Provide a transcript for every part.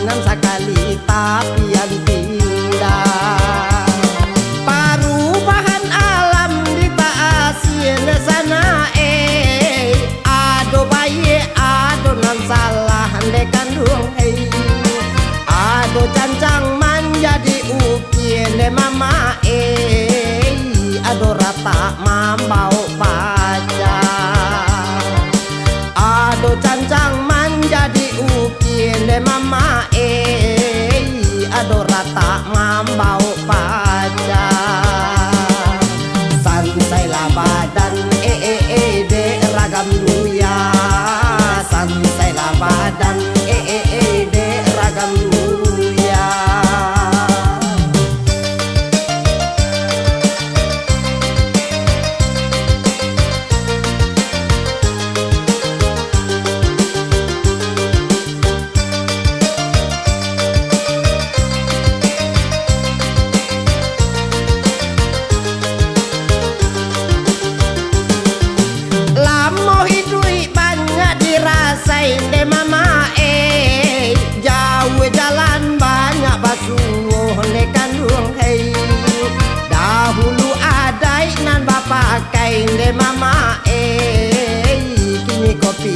nan sakali tapian pindah. Perubahan alam ditaasi sana ado bayi ado nan salah de kandung ado cancang menjadi ukir de mama ado rata mambau pacar. Ado cancang menjadi ukir de mama ado rata mambau pacar. Sansailah badan de ragam duya. Sansailah badan de ragam duya. De mama jauh jalan banyak basuh de kandung dahulu adai nan bapakai de mama kini kopi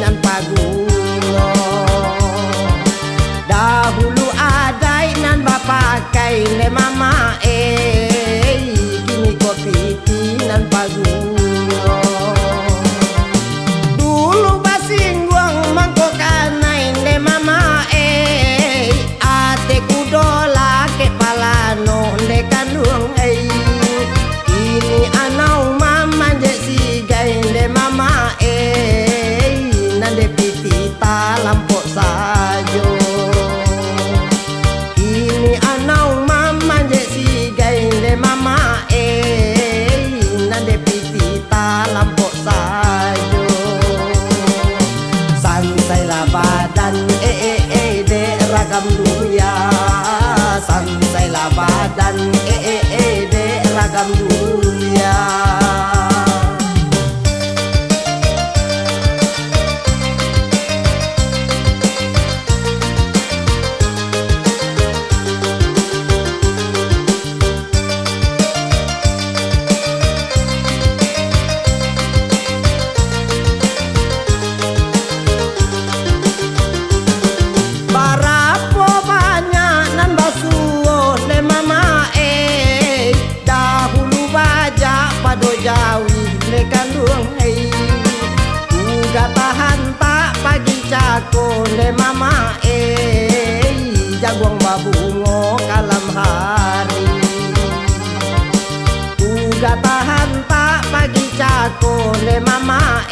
nan pagulo. Dahulu adai nan bapakai de mama kini kopi nan pagulo. Lampok sajo ini anau mama je si gai de mama nande pitita lampok sajo. Sansailah badan de ragam duya. Sansailah badan de ragam duya. Jawi le kandung uga tahan tak pagi cako le mama jaguang babungo kalam hari. Uga tahan tak pagi cako le mama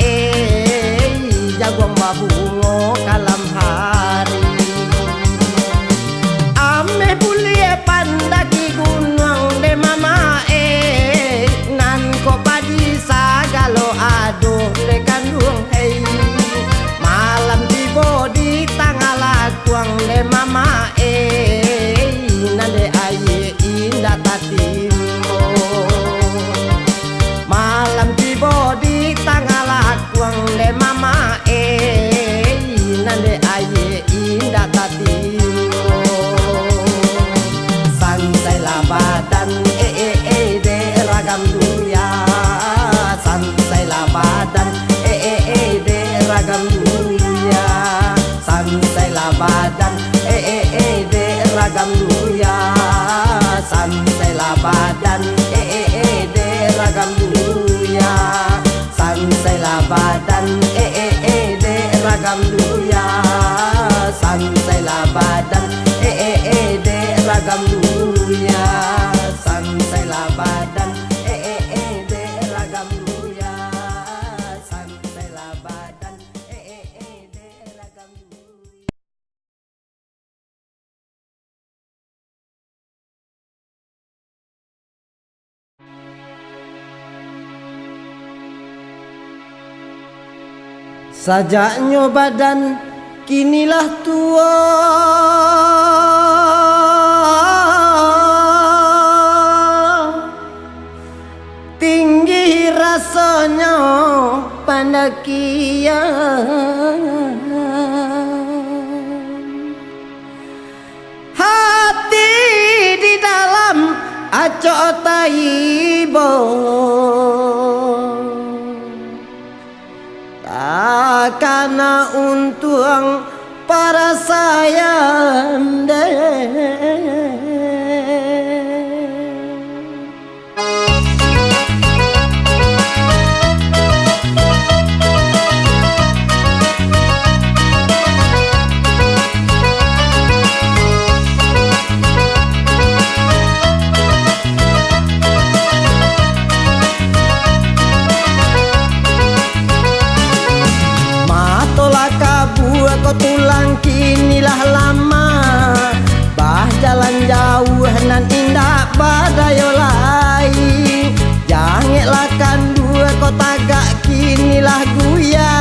jaguang babungo kalam hari. Ame bulie pandaki gunung de mama nan ko padi sagalo aduh de kandung malam tibo di tanggal lakuang de mama nan de aye indah tatimbo. Malam tibo di tanggal lakuang de mama nan de aye indah tatimbo. Sansailah badan de ragam duya. Sansailah badan de ragam duya. Sansailah badan de ragam duya. Sansailah badan de ragam duya. Sansailah badan de ragam duya. Sansailah badan de ragam duya. Sansailah badan de ragam duya. Sansailah badan de ragam duya. Sajaknya badan kinilah tua. Tinggi rasanya pandakian. acok taibo takana untuang para sayang ko tulang kinilah lama bah jalan jauh nan indah badayo lai jangan lakan dua ko tagak kinilah guya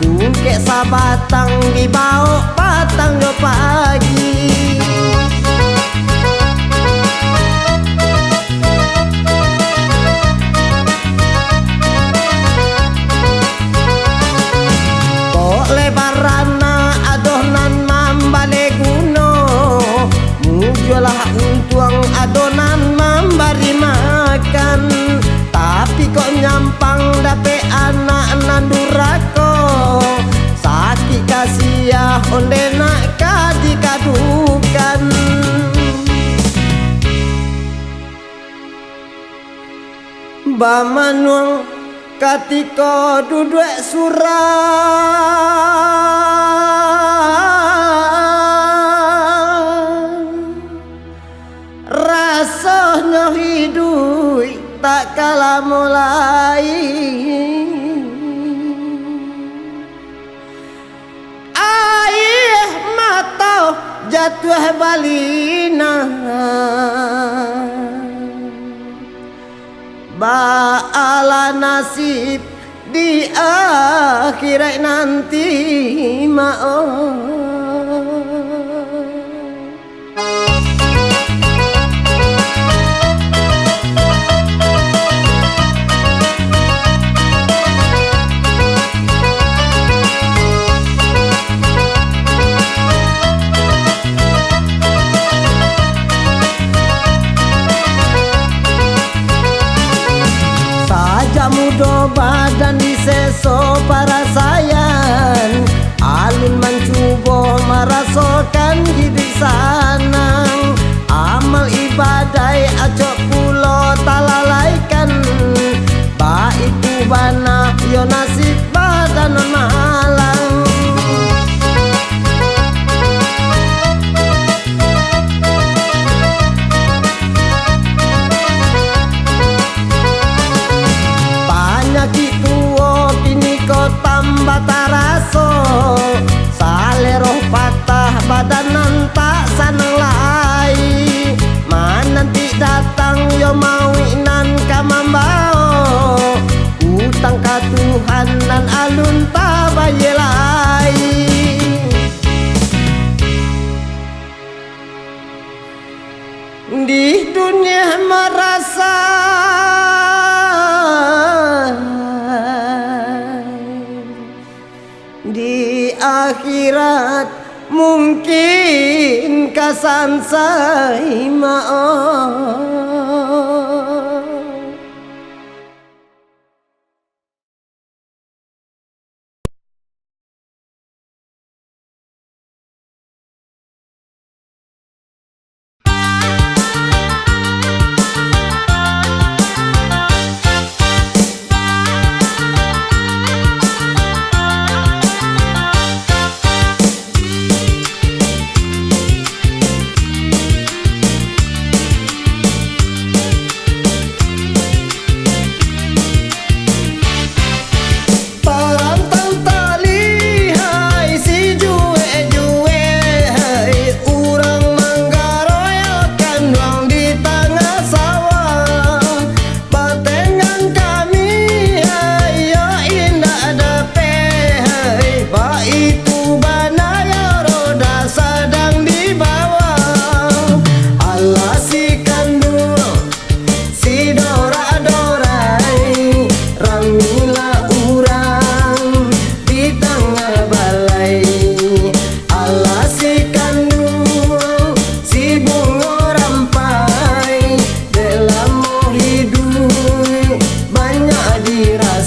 tungke sabatang di bawah patang do pagi lebarana adonan mambale guno mujolah untuang adonan mambari makan tapi kok nyampang dape anak nandurako sakit kasiah onde nak kadikadukan bamanuang katiko duduk surang rasanya hidup tak kalah mulai air mata jatuh balina ba'ala nasib di akhirat nanti ma'o mudo badan diseso para sayang alun mencubo merasakan hidup sanang amal ibadah acok pulo talalaikan baik kubana yo nasib badan malang tambah taraso saleroh patah badanan tak sanang lai mananti datang yo mawinan kamambao utang ka Tuhan nan alun tabayelai di dunia merasa di akhirat mungkin kasan say ma'o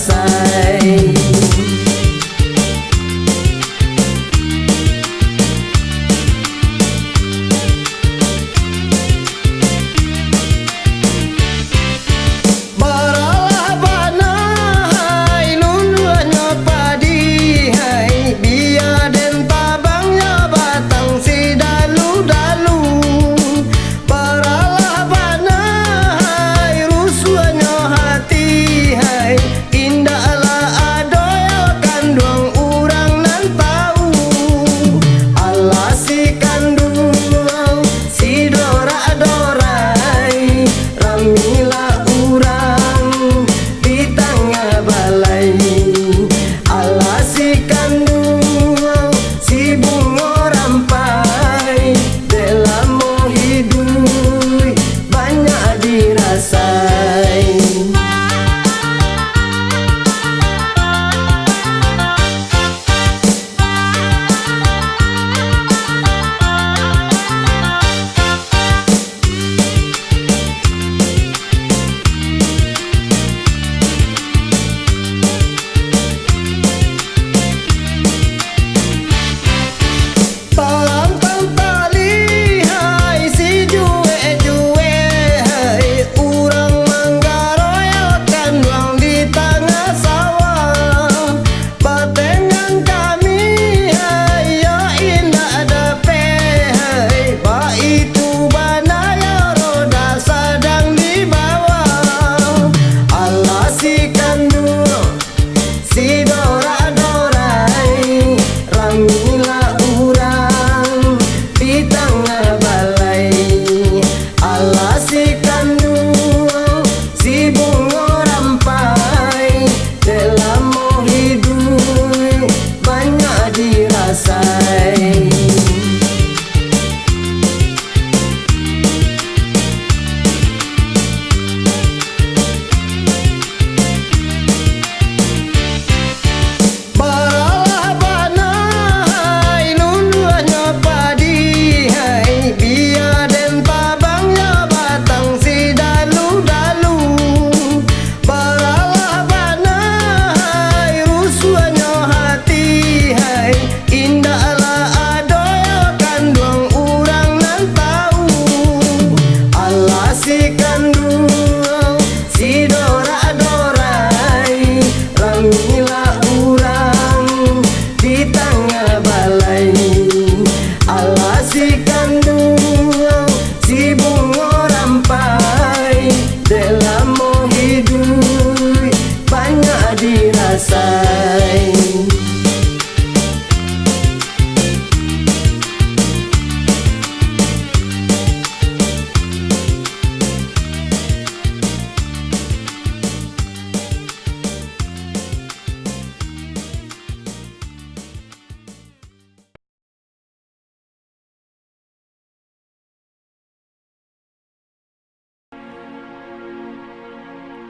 dirasai.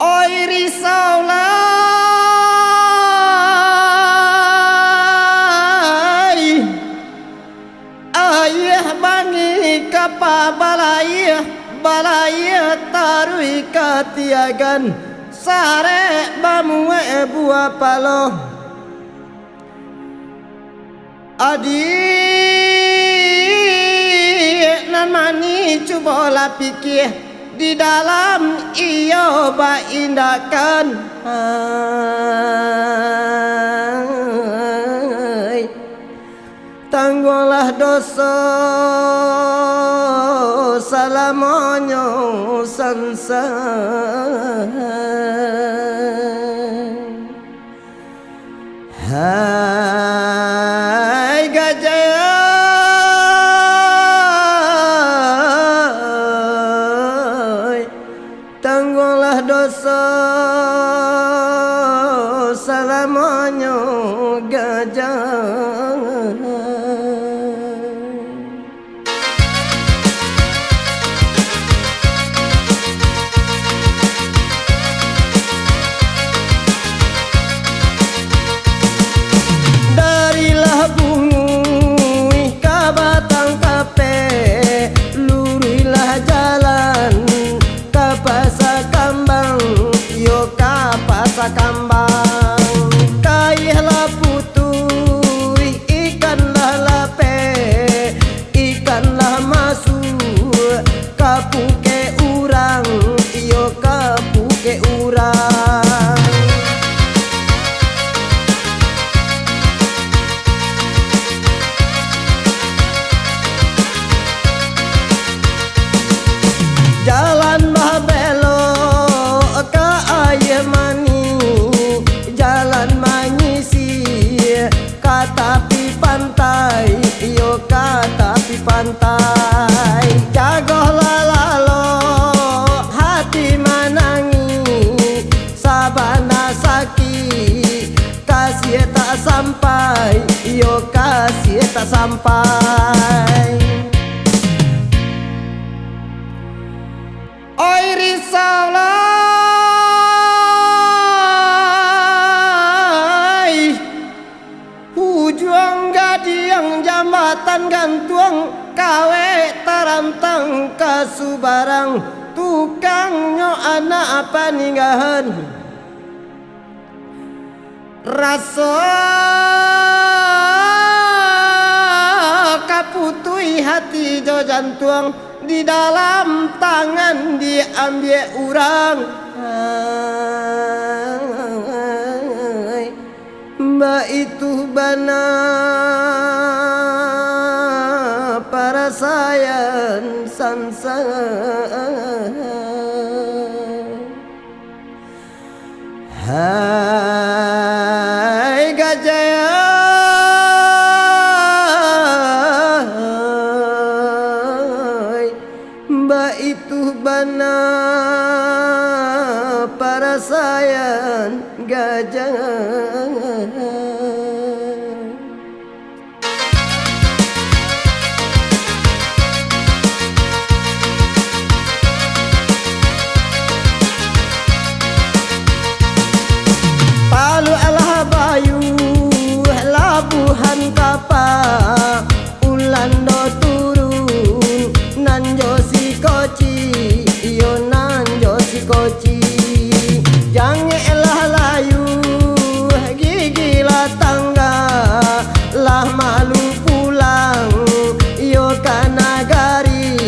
Oi risaulah ayah bangi kapa balaya tarui katiagan sare bamue buah palo adik nan mani cubola pikir di dalam iyo ba indakan tangguhlah dosa salamonyo sansai hai gajah tangguhlah dosa salamonyo gajah. Darilah bumi ka batang kape, lurilah jalan ka pasa kambang, yo ka pasa kambang. pantai. Jagolah lalo hati manangi, sabana sakit kasih tak sampai, yo kasih tak sampai. Oi risaulah hujuang gadiang jambatan gantuang kawe tarantang kasubarang tukang nyo anak apa ninggahan rasa kaputui hati jo jantuang di dalam tangan diambil urang. Mbak itu bana para sayang sansang. Hai gajah Mbak itu bana para sayang gajah. Palu alah bayu labuhan kapak ulando turun nanjo si koci iyo nanjo si koci jange elah layu gigi lah tangga lah malu pulang iyo kanagari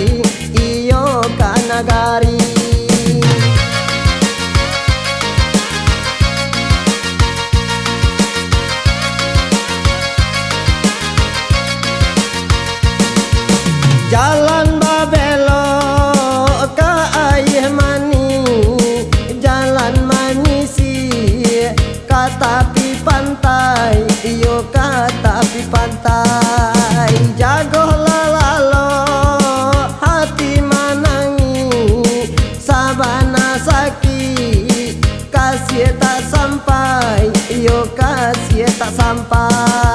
iyo kanagari. Jalan babelo ke air mani, jalan manisi ke tepi pantai, iyo ke tepi pantai. Jagolah lalo hati manangi, sabana sakit kasih tak sampai, iyo kasih tak sampai.